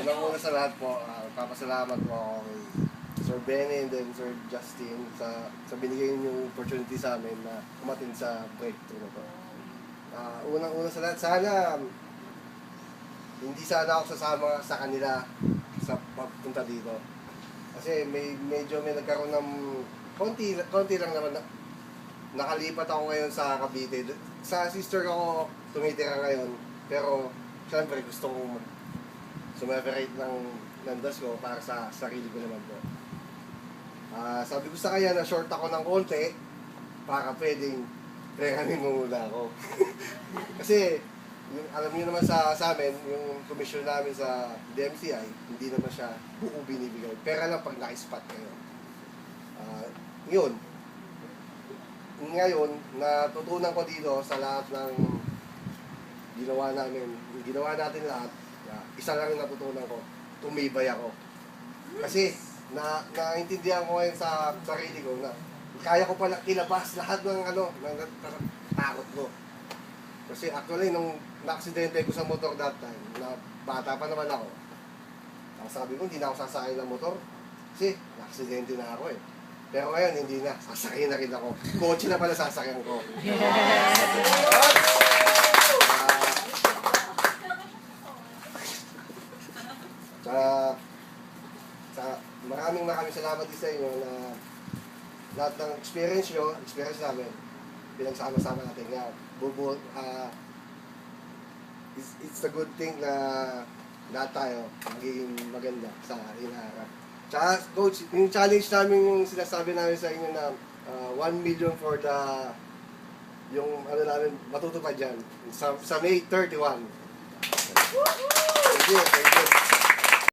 Unang-una sa lahat po, papasalamat po ako kay Sir Benny and then Sir Justin sa binigay niyong opportunity sa amin na umatin sa breakthrough na to. Unang-una sa lahat, sana hindi sana ako sasama sa kanila sa pagpunta dito. Kasi medyo may nagkaroon ng konti lang naman nakalipat ako ngayon sa Cavite. Sa sister ko tumitira ngayon, pero syempre gusto kong sumeperate ng das ko para sa sarili ko naman po. Sabi ko sa kanya na short ako ng konti para pwedeng rehanin mo muna ako. Kasi alam niyo naman sa amin, yung commission namin sa DMCI, hindi naman siya buo binibigay. Pera lang pag naka-spot kayo. Yun. Ngayon, natutunan ko dito sa lahat ng ginawa natin lahat, isa lang yung natutunan ko, tumibay ako. Kasi, naintindihan ko ngayon sa sarili ko na kaya ko pala ilabas lahat ng ng takot ko. Kasi actually, nung na-aksidente ko sa motor that time, na bata pa naman ako, sabi ko, hindi na ako sasakay ng motor. Kasi, na-aksidente na ako eh. Pero ngayon, hindi na. Sasakay na rin ako. Kotse na pala sasakyan ko. Maraming salamat din sa inyo na lahat ng experience namin, pinagsama-sama natin nga. It's a good thing na lahat tayo magiging maganda sa hinaharap. Tsaka, Coach, yung challenge namin yung sinasabi namin sa inyo na 1 million for yung namin matutupad dyan sa May 31. Thank you.